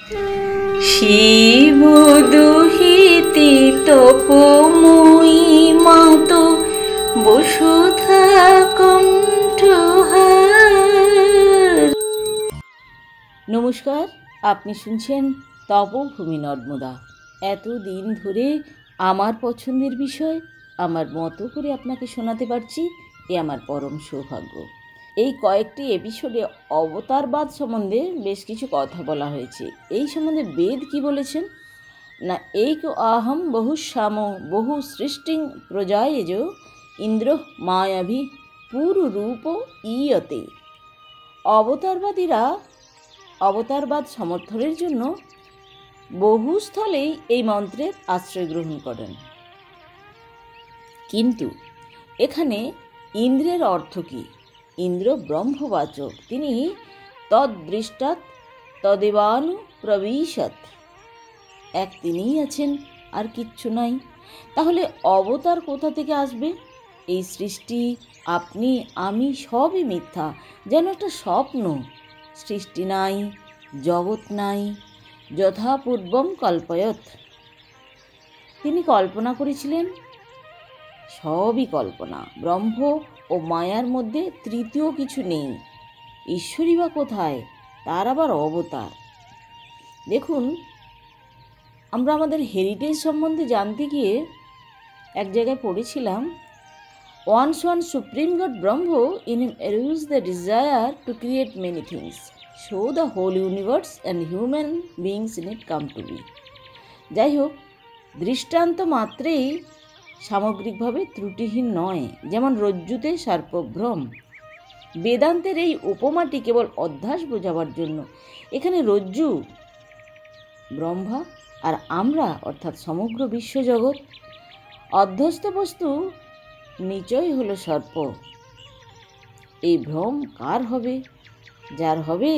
শিব দুহিতে তপময়ী মাতো বসুধা কণ্ঠহার। নমস্কার, আপনি শুনছেন তপভূমি নর্মদা। এতদিন ধরে আমার পছন্দের বিষয় আমার মতো করে আপনাকে শোনাতে পারছি, এ আমার পরম সৌভাগ্য। এই কয়েকটি এপিসোডে অবতারবাদ সম্বন্ধে বেশ কিছু কথা বলা হয়েছে। এই সম্বন্ধে বেদ কি বলেছেন না, এক আহম বহুশ্যাম বহু সৃষ্টিং প্রজায়েজ ইন্দ্র মায়াভি পুরুরূপ ইয়তে। অবতারবাদীরা অবতারবাদ সমর্থনের জন্য বহু স্থলেই এই মন্ত্রের আশ্রয় গ্রহণ করেন, কিন্তু এখানে ইন্দ্রের অর্থ কি? ইন্দ্র ব্রহ্মবাচক, তিনি তদ্দৃষ্টাৎ তদেবানুপ্রবিশৎ, এক তিনিই আছেন, আর কিচ্ছু নাই। তাহলে অবতার কোথা থেকে আসবে? এই সৃষ্টি, আপনি আমি সবই মিথ্যা, যেন একটা স্বপ্ন। সৃষ্টি নাই, জগৎ নাই। যথাপূর্বম কল্পয়ত, তিনি কল্পনা করেছিলেন, সবই কল্পনা। ব্রহ্ম ও মায়ার মধ্যে তৃতীয় কিছু নেই। ঈশ্বরই বা কোথায়? তার আবার অবতার। দেখুন, আমরা আমাদের হেরিটেজ সম্বন্ধে জানতে গিয়ে এক জায়গায় পড়েছিলাম, once one supreme God Brahma in him arose the desire to create many things, so the whole universe and human beings in it come to be. যাই হোক, দৃষ্টান্ত মাত্রেই সামগ্রিকভাবে ত্রুটিহীন নয়, যেমন রজ্জুতে সার্পভ্রম। বেদান্তের এই উপমাটি কেবল অধ্যাস বোঝাবার জন্য। এখানে রজ্জু ব্রহ্মা আর আমরা অর্থাৎ সমগ্র বিশ্বজগৎ, অধ্যস্ত বস্তু নিচয় হলো সর্প। এই ভ্রম কার হবে? যার হবে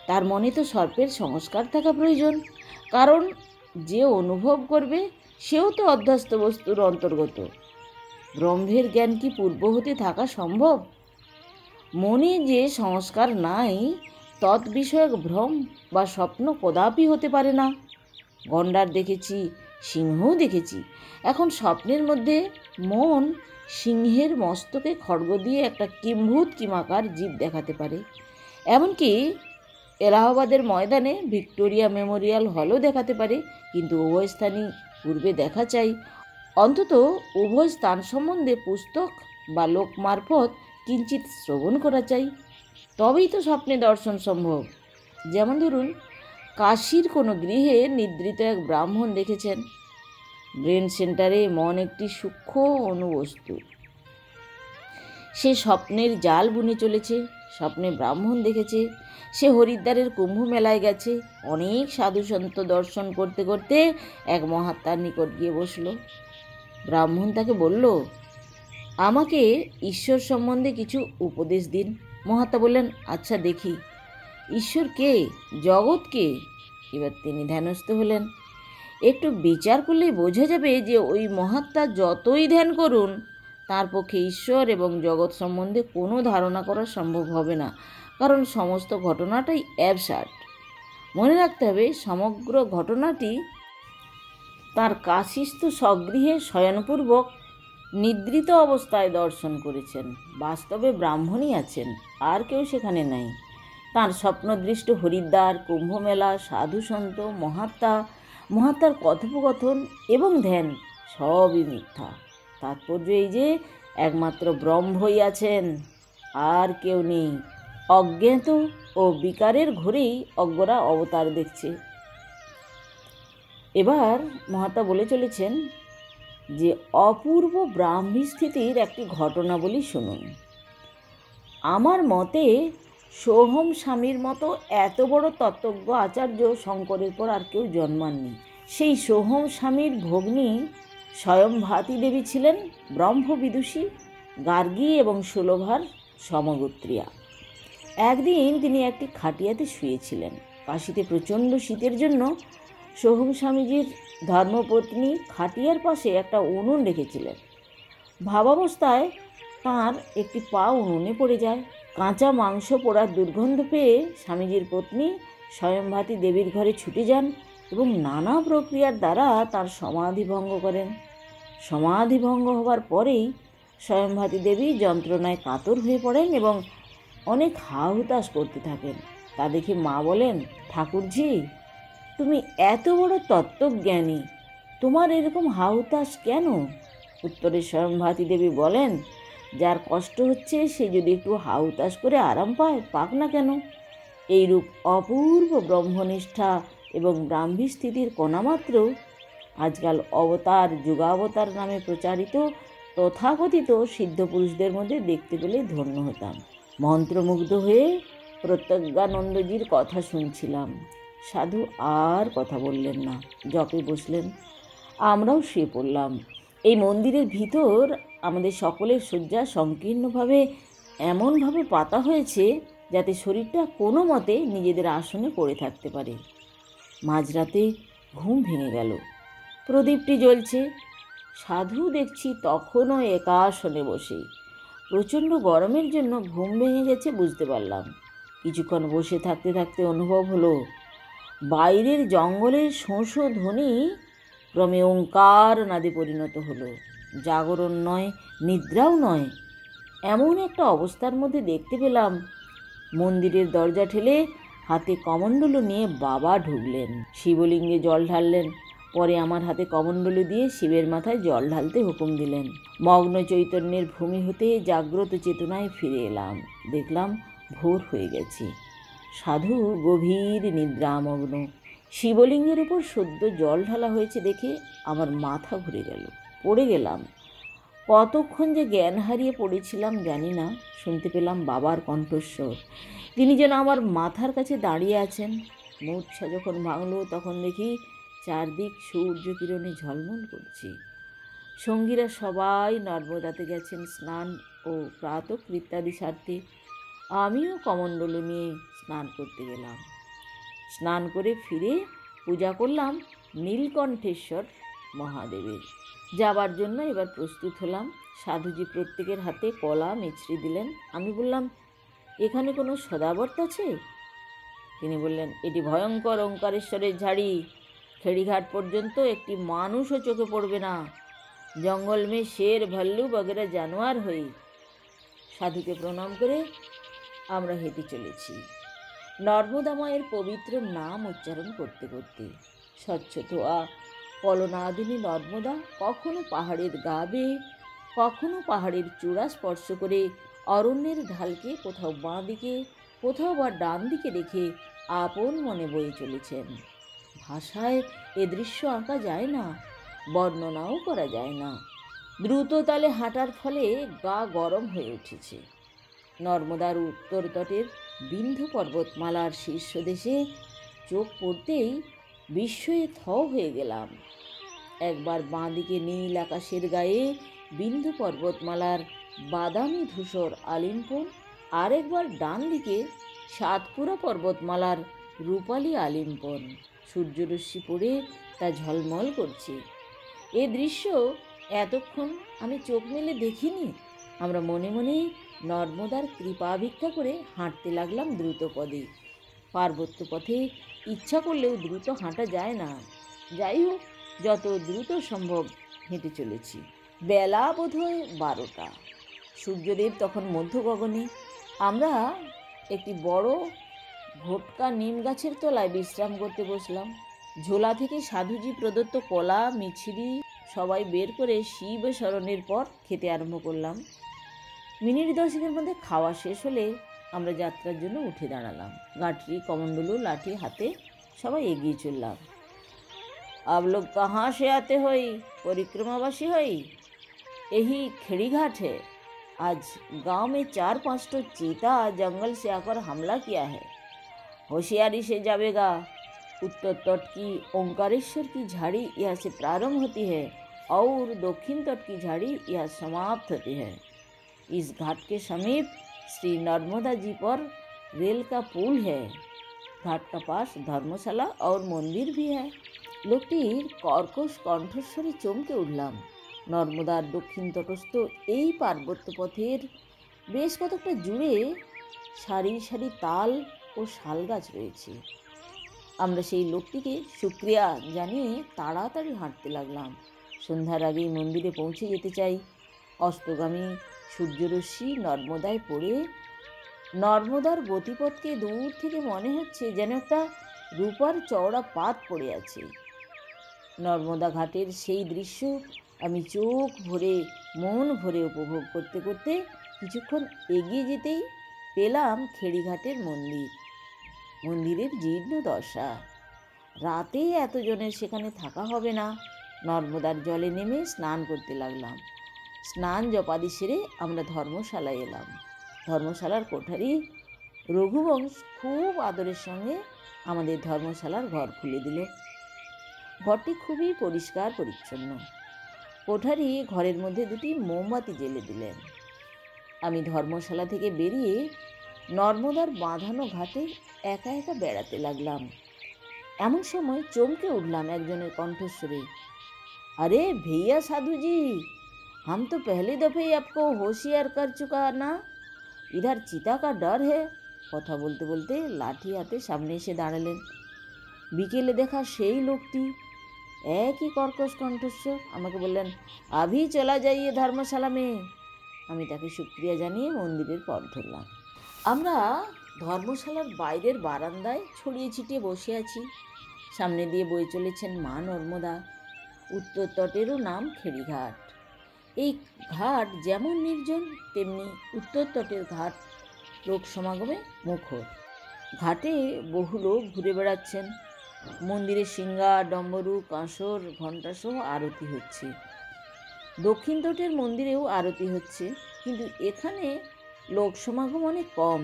তার মনে তো সর্পের সংস্কার থাকা প্রয়োজন, কারণ যে অনুভব করবে সেও তো অধ্যস্ত বস্তুর অন্তর্গত। ব্রহ্মের জ্ঞান কি পূর্ব হতে থাকা সম্ভব? মনে যে সংস্কার নাই, তৎবিষয়ক ভ্রম বা স্বপ্ন কদাপি হতে পারে না। গন্ডার দেখেছি, সিংহও দেখেছি। এখন স্বপ্নের মধ্যে মন সিংহের মস্তকে খড়গ দিয়ে একটা কিম্ভূত কিমাকার জীব দেখাতে পারে। এমনকি এলাহাবাদের ময়দানে ভিক্টোরিয়া মেমোরিয়াল হলও দেখাতে পারে, কিন্তু উভয় স্থানই পূর্বে দেখা চাই। অন্তত উভয় স্থান সম্বন্ধে পুস্তক বা লোক মারফত কিঞ্চিত শ্রবণ করা চাই, তবেই তো স্বপ্নে দর্শন সম্ভব। যেমন ধরুন, কাশীর কোনো গৃহে নিদ্রিত এক ব্রাহ্মণ দেখেছেন, ব্রেন সেন্টারে মন একটি সূক্ষ্ম অনুবস্তু। সে স্বপ্নের জাল বুনে চলেছে। স্বপ্নে ব্রাহ্মণ দেখেছে সে হরিদ্বারের কুম্ভ মেলায় গেছে। অনেক সাধুসন্ত দর্শন করতে করতে এক মহাত্মার নিকট গিয়ে বসল। ব্রাহ্মণ তাকে বলল, আমাকে ঈশ্বর সম্বন্ধে কিছু উপদেশ দিন। মহাত্মা বললেন, আচ্ছা দেখি, ঈশ্বর কে? জগৎ কে? এবার তিনি ধ্যানস্থ হলেন। একটু বিচার করলেই বোঝা যাবে যে ওই মহাত্মা যতই ধ্যান করুন, তার পক্ষে ঈশ্বর এবং জগৎ সম্বন্ধে কোনো ধারণা করা সম্ভব হবে না, কারণ সমস্ত ঘটনাটাই অ্যাবসার্ড। মনে রাখতে হবে, সমগ্র ঘটনাটি তার কাশীস্থ স্বগৃহে শয়নপূর্বক নিদ্রিত অবস্থায় দর্শন করেছেন। বাস্তবে ব্রাহ্মণই আছেন, আর কেউ সেখানে নাই। তাঁর স্বপ্নদৃষ্ট হরিদ্বার, কুম্ভমেলা, সাধুসন্ত, মহাত্মার কথোপকথন এবং ধ্যান সবই মিথ্যা। তাৎপর্য এই যে একমাত্র ব্রহ্মই আছেন, আর কেউ নেই। অজ্ঞাত ও বিকারের ঘোরেই অজ্ঞরা অবতার দেখছে। এবার মহাত্মা বলে চলেছেন যে অপূর্ব ব্রাহ্মী স্থিতির একটি ঘটনাবলী শুনুন। আমার মতে সোহম স্বামীর মতো এত বড় তত্ত্বজ্ঞ আচার্য শঙ্করের পর আর কেউ জন্মাননি। সেই সোহম স্বামীর ভগ্নী স্বয়ংভাতী দেবী ছিলেন ব্রহ্মবিদুষী, গার্গী এবং সুলভার সমগোত্রীয়া। একদিন তিনি একটি খাটিয়াতে শুয়েছিলেন। কাশীতে প্রচণ্ড শীতের জন্য সোহম স্বামীজির ধর্মপত্নী খাটিয়ার পাশে একটা উনুন রেখেছিলেন। ভাবাবস্থায় তাঁর একটি পা উনুনে পড়ে যায়। কাঁচা মাংস পোড়ার দুর্গন্ধ পেয়ে স্বামীজির পত্নী স্বয়ংভাতী দেবীর ঘরে ছুটে যান এবং নানা প্রক্রিয়ার দ্বারা তার সমাধি ভঙ্গ করেন। সমাধি ভঙ্গ হবার পরেই স্বয়ংভাতী দেবী যন্ত্রণায় কাতর হয়ে পড়েন এবং অনেক হাহুতাশ করতে থাকেন। তা দেখে মা বলেন, ঠাকুরজি, তুমি এত বড় তত্ত্বজ্ঞানী, তোমার এরকম হাহুতাশ কেন? উত্তরে স্বয়ংভাতী দেবী বলেন, যার কষ্ট হচ্ছে সে যদি একটু হাহুতাশ করে আরাম পায়, পাক না কেন? এইরূপ অপূর্ব ব্রহ্মনিষ্ঠা এবং ব্রাহ্মী স্থিতির কণামাত্র আজকাল অবতার যুগাবতার নামে প্রচারিত তথাকথিত সিদ্ধপুরুষদের মধ্যে দেখতে পেলে ধন্য হতাম। মন্ত্রমুগ্ধ হয়ে প্রত্যজ্ঞানন্দজির কথা শুনছিলাম। সাধু আর কথা বললেন না, জপে বসলেন। আমরাও শুয়ে পড়লাম। এই মন্দিরের ভিতর আমাদের সকলের শয্যা সংকীর্ণভাবে এমনভাবে পাতা হয়েছে যাতে শরীরটা কোনো মতে নিজেদের আসনে পড়ে থাকতে পারে। মাঝরাতে ঘুম ভেঙে গেল। প্রদীপটি জ্বলছে। সাধু দেখছি তখনও একাসনে বসে। প্রচণ্ড গরমের জন্য ঘুম ভেঙে গেছে বুঝতে পারলাম। কিছুক্ষণ বসে থাকতে থাকতে অনুভব হলো বাইরের জঙ্গলের শোঁ ধ্বনি ক্রমে ওঙ্কার নাদে পরিণত হলো। জাগরণ নয়, নিদ্রাও নয়, এমন একটা অবস্থার মধ্যে দেখতে পেলাম মন্দিরের দরজা ঠেলে হাতে কমণ্ডলু নিয়ে বাবা ঢুকলেন। শিবলিঙ্গে জল ঢাললেন। পরে আমার হাতে কমণ্ডলু দিয়ে শিবের মাথায় জল ঢালতে হুকুম দিলেন। মগ্ন চৈতন্যের ভূমি হতে জাগ্রত চেতনায় ফিরে এলাম। দেখলাম ভোর হয়ে গেছে। সাধু গভীর নিদ্রামগ্ন। শিবলিঙ্গের উপর সদ্য জল ঢালা হয়েছে দেখে আমার মাথা ঘুরে গেল। পড়ে গেলাম। কতক্ষণ যে জ্ঞান হারিয়ে পড়েছিলাম জানি না। শুনতে পেলাম বাবার কণ্ঠস্বর। তিনি যেন আমার মাথার কাছে দাঁড়িয়ে আছেন। মূর্ছা যখন ভাঙল তখন দেখি চারদিক সূর্য কিরণে ঝলমল করছে। সঙ্গীরা সবাই নর্মদাতে গেছেন স্নান ও প্রাতঃকৃত্যাদি সারতে। আমিও কমণ্ডলু নিয়ে স্নান করতে গেলাম। স্নান করে ফিরে পূজা করলাম নীলকণ্ঠেশ্বর মহাদেবের। যাবার জন্য এবার প্রস্তুত হলাম। সাধুজি প্রত্যেকের হাতে কলা মিছরি দিলেন। আমি বললাম, এখানে কোনো সদাবর্ত আছে? তিনি বললেন, এটি ভয়ঙ্কর ওঙ্কারেশ্বরের ঝাড়ি। খেড়িঘাট পর্যন্ত একটি মানুষও চোখে পড়বে না। জঙ্গল মে শের ভাল্লু বগেরা জানোয়ার হই। সাধুকে প্রণাম করে আমরা হেঁটে চলেছি নর্মদা মায়ের পবিত্র নাম উচ্চারণ করতে করতে। স্বচ্ছ ধোয়া পলনাদিনী নর্মদা কখনো পাহাড়ের গা বেয়ে, কখনো পাহাড়ের চূড়া স্পর্শ করে অরণ্যের ঢালকে কোথাও বাঁ দিকে, কোথাও বা ডান দিকে রেখে আপন মনে বয়ে চলেছেন। ভাষায় এ দৃশ্য আঁকা যায় না, বর্ণনাও করা যায় না। দ্রুত তালে হাঁটার ফলে গা গরম হয়ে উঠেছে। নর্মদার উত্তর তটের বিন্ধ্য পর্বতমালার শীর্ষদেশে চোখ পড়তেই বিস্ময়ে থ হয়ে গেলাম। একবার বাঁ দিকে নীল আকাশের গায়ে বিন্ধ্য পর্বতমালার বাদামি ধূসর আলিম্পন, আরেকবার ডান দিকে সাতপুরা পর্বতমালার রূপালী আলিম্পন। সূর্যরশ্মি পড়ে তা ঝলমল করছে। এ দৃশ্য এতক্ষণ আমি চোখ মেলে দেখিনি। আমরা মনে মনে নর্মদার কৃপা ভিক্ষা করে হাঁটতে লাগলাম দ্রুত পদে। পার্বত্য পথে ইচ্ছা করলেও দ্রুত হাঁটা যায় না। যাই হোক, যত দ্রুত সম্ভব হেঁটে চলেছি। বেলা বোধহয় 12টা। সূর্যদেব তখন মধ্য গগনে। আমরা একটি বড় ভোটকা নিম গাছের তলায় বিশ্রাম করতে বসলাম। ঝোলা থেকে সাধুজি প্রদত্ত কলা মিছরি সবাই বের করে শিব স্মরণের পর খেতে আরম্ভ করলাম। মিনিট 10-এর মধ্যে খাওয়া শেষ হলে আমরা যাত্রার জন্য উঠে দাঁড়ালাম। গাঁটরি কমণ্ডলু লাঠি হাতে সবাই এগিয়ে চললাম। आप लोग कहाँ से आते होई? परिक्रमावासी होई? यही खेड़ीघाट है। आज गांव में 4-5 तो चीता जंगल से आकर हमला किया है। होशियारी से जावेगा। उत्तर तट की ओंकारेश्वर की झाड़ी यहाँ से प्रारंभ होती है और दक्षिण तट की झाड़ी यहाँ समाप्त होती है। इस घाट के समीप श्री नर्मदा जी पर रेल का पुल है। घाट का पास धर्मशाला और मंदिर भी है। লোকটির কর্কশ কণ্ঠস্বরে চমকে উঠলাম। নর্মদার দক্ষিণ তটস্থ এই পার্বত্য পথের বেশ কতকটা জুড়ে সারি সারি তাল ও শাল গাছ রয়েছে। আমরা সেই লোকটিকে শুক্রিয়া জানিয়ে তাড়াতাড়ি হাঁটতে লাগলাম। সন্ধ্যার আগেই মন্দিরে পৌঁছে যেতে চাই। অস্তগামী সূর্যরশ্মি নর্মদায় পড়ে নর্মদার গতিপথকে দূর থেকে মনে হচ্ছে যেন একটা রূপার চওড়া পাত পড়ে আছে। নর্মদা ঘাটের সেই দৃশ্য আমি চোখ ভরে মন ভরে উপভোগ করতে করতে কিছুক্ষণ এগিয়ে যেতেই পেলাম খেড়িঘাটের মন্দির। মন্দিরের জীর্ণ দশা। রাতে এতজনের সেখানে থাকা হবে না। নর্মদার জলে নেমে স্নান করতে লাগলাম। স্নান জপাদি সেরে আমরা ধর্মশালায় এলাম। ধর্মশালার কোঠারি রঘুবংশ খুব আদরের সঙ্গে আমাদের ধর্মশালার ঘর খুলে দিল। ঘরটি খুবই পরিষ্কার পরিচ্ছন্ন। কোঠারি ঘরের মধ্যে দুটি মোমবাতি জ্বেলে দিলেন। আমি ধর্মশালা থেকে বেরিয়ে নর্মদার বাঁধানো ঘাটে একা একা বেড়াতে লাগলাম। এমন সময় চমকে উঠলাম একজনের কণ্ঠস্বরে, अरे भैया साधु जी, हम तो पहली दफे ही आपको होशियार कर चुका ना, इधर चिता का डर है। কথা বলতে বলতে লাঠি হাতে সামনে এসে দাঁড়ালেন। বিকেলে দেখা সেই লোকটি একই কর্কশ কণ্ঠস্বর আমাকে বললেন, আভি চলা যাইয়ে ধর্মশালা মে। আমি তাকে শুক্রিয়া জানিয়ে মন্দিরের পথ ধরলাম। আমরা ধর্মশালার বাইরের বারান্দায় ছড়িয়ে ছিটিয়ে বসে আছি। সামনে দিয়ে বয়ে চলেছেন মা নর্মদা। উত্তর তটেরও নাম খেড়িঘাট। এই ঘাট যেমন নির্জন তেমনি উত্তর তটের ঘাট লোক সমাগমে মুখর। ঘাটে বহু লোক ঘুরে বেড়াচ্ছেন। মন্দিরে সিংহা, ডম্বরু, কাঁসর, ঘণ্টাসহ আরতি হচ্ছে। দক্ষিণ তটের মন্দিরেও আরতি হচ্ছে, কিন্তু এখানে লোক সমাগম অনেক কম।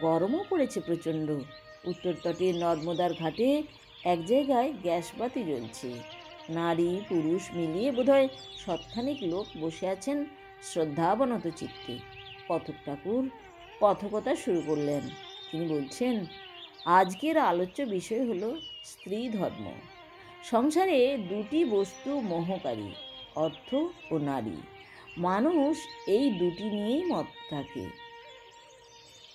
গরমও পড়েছে প্রচণ্ড। উত্তর তটের নর্মদার ঘাটে এক জায়গায় গ্যাসবাতি জ্বলছে। নারী পুরুষ মিলিয়ে বোধহয় শতখানেক লোক বসে আছেন শ্রদ্ধাবনত চিত্তে। পথক ঠাকুর কথকতা শুরু করলেন। তিনি বলছেন, আজকের আলোচ্য বিষয় হলো স্ত্রী ধর্ম। সংসারে দুটি বস্তু মোহকারী, অর্থ ও নারী। মানুষ এই দুটি নিয়েই মত থাকে,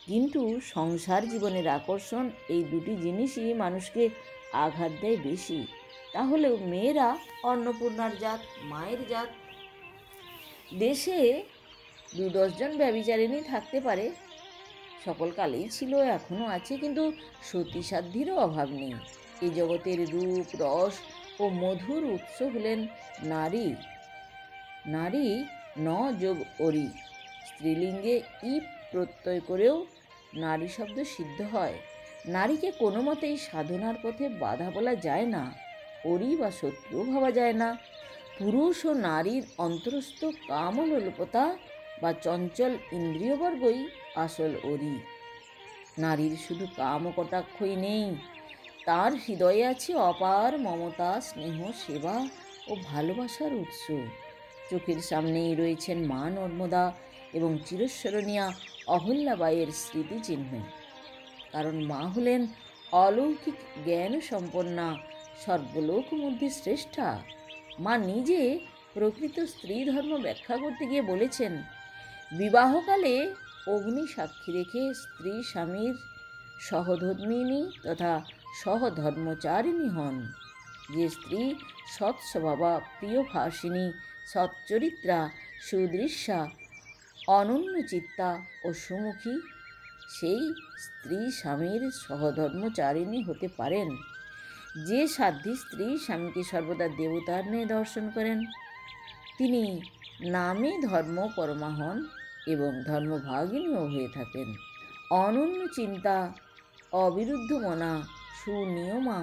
কিন্তু সংসার জীবনের আকর্ষণ এই দুটি জিনিসই মানুষকে আঘাত দেয় বেশি। তাহলেও মেয়েরা অন্নপূর্ণার জাত, মায়ের জাত। দেশে 2-10 জন ব্যভিচারিণী থাকতে পারে, সকল কালেই ছিল, এখনও আছে, কিন্তু সতীসাধ্যেরও অভাব নেই। এই জগতের রূপ, রস ও মধুর উৎস হলেন নারী। নারী ন যোগ অরি, স্ত্রীলিঙ্গে ই প্রত্যয় করেও নারী শব্দ সিদ্ধ হয়। নারীকে কোনো মতেই সাধনার পথে বাধা বলা যায় না, অরি বা শত্রু ভাবা যায় না। পুরুষ ও নারীর অন্তরস্থ কামলোলুপতা বা চঞ্চল ইন্দ্রিয়বর্গই আসল অরি। নারীর শুধু কাম ও কটাক্ষই নেই, তার হৃদয়ে আছে অপার মমতা, স্নেহ, সেবা ও ভালোবাসার উৎস। চোখের সামনেই রয়েছেন মা নর্মদা এবং চিরস্মরণীয়া অহল্যাবাইয়ের স্মৃতিচিহ্ন। কারণ মা হলেন অলৌকিক জ্ঞান সম্পন্না, সর্বলোক মধ্যে শ্রেষ্ঠা। মা নিজে প্রকৃত স্ত্রী ধর্ম ব্যাখ্যা করতে গিয়ে বলেছেন, বিবাহকালে অগ্নি সাক্ষী রেখে স্ত্রী স্বামীর সহধর্মিণী তথা সহধর্মচারিণী হন। যে স্ত্রী সৎস্বভাবা, প্রিয়ভাষিণী, সচ্চরিত্রা, সুদৃশ্যা, অনন্যচিত্তা ও সুমুখী, সেই স্ত্রী স্বামীর সহধর্মচারিণী হতে পারেন। যে সাধ্বী স্ত্রী স্বামীকে সর্বদা দেবতার ন্যায় দর্শন করেন, তিনি নামে ধর্ম পরমা হন এবং ধর্মভাগিনীও হয়ে থাকেন। অনন্য চিন্তা, অবিরুদ্ধ মনা, সুনিয়মা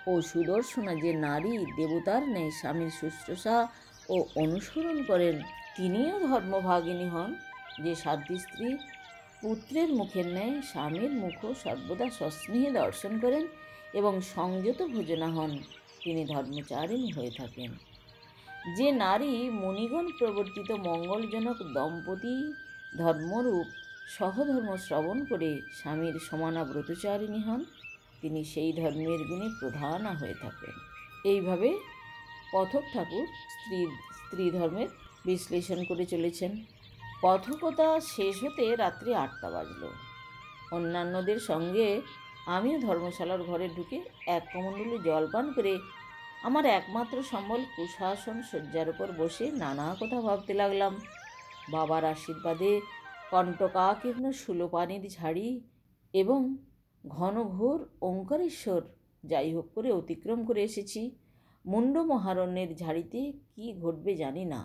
ও সুদর্শনা যে নারী দেবতার ন্যায় স্বামীর শুশ্রূষা ও অনুসরণ করেন, তিনিও ধর্মভাগিনী হন। যে সাধ্বী স্ত্রী পুত্রের মুখের ন্যায় স্বামীর মুখও সর্বদা সস্নেহে দর্শন করেন এবং সংযত ভোজনা হন, তিনি ধর্মচারিণী হয়ে থাকেন। যে নারী মুনিগণ প্রবর্তিত মঙ্গলজনক দম্পতি ধর্মরূপ সহধর্ম শ্রবণ করে স্বামীর সমানা ব্রতচারিণী হন, তিনি সেই ধর্মের গুণে প্রধানা হয়ে থাকেন। এইভাবে পথক ঠাকুর স্ত্রী ধর্মের বিশ্লেষণ করে চলেছেন। কথকতা শেষ হতে রাত্রি 8টা বাজল। অন্যান্যদের সঙ্গে আমিও ধর্মশালার ঘরে ঢুকে এক কমণ্ডলে জল পান করে আমার একমাত্র সম্বল কুশাসন শয্যার উপর বসে নানা কথা ভাবতে লাগলাম। বাবার আশীর্বাদে কণ্টকাকীর্ণ সুলোপানির ঝাড়ি এবং ঘনঘোর ওঙ্কারেশ্বর যাই হোক করে অতিক্রম করে এসেছি। মুন্ড মহারণ্যের ঝাড়িতে কি ঘটবে জানি না।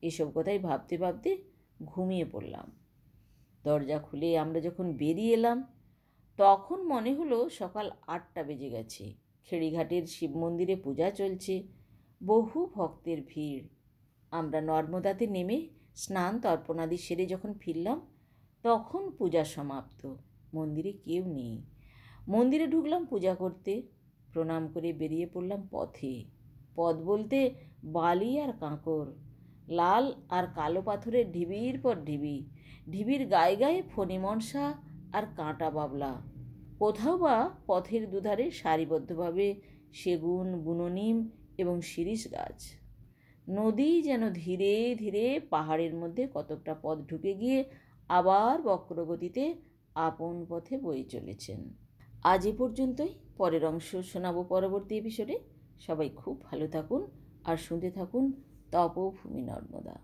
এসব কথাই ভাবতে ভাবতে ঘুমিয়ে পড়লাম। দরজা খুলে আমরা যখন বেরিয়ে এলাম তখন মনে হলো সকাল 8টা বেজে গেছে। খেড়িঘাটের শিব মন্দিরে পূজা চলছে, বহু ভক্তের ভিড়। আমরা নর্মদাতে নেমে স্নান তর্পণাদি সেরে যখন ফিরলাম তখন পূজা সমাপ্ত। মন্দিরে কেউ নেই। মন্দিরে ঢুকলাম পূজা করতে, প্রণাম করে বেরিয়ে পড়লাম পথে। পথ বলতে বালি আর কাঁকর, লাল আর কালো পাথরের ঢিবির পর ঢিবি, ঢিবির গায়ে গায়ে ফণিমনসা আর কাঁটা বাবলা। কোথাও বা পথের দুধারে সারিবদ্ধভাবে সেগুন, বুনোনিম এবং শিরীষ গাছ। নদী যেন ধীরে ধীরে পাহাড়ের মধ্যে কতকটা পথ ঢুকে গিয়ে আবার বক্রগতিতে আপন পথে বয়ে চলেছেন। আজ এ পর্যন্তই। পরের অংশ শোনাবো পরবর্তী এপিসোডে। সবাই খুব ভালো থাকুন আর শুনতে থাকুন তপভূমি নর্মদা।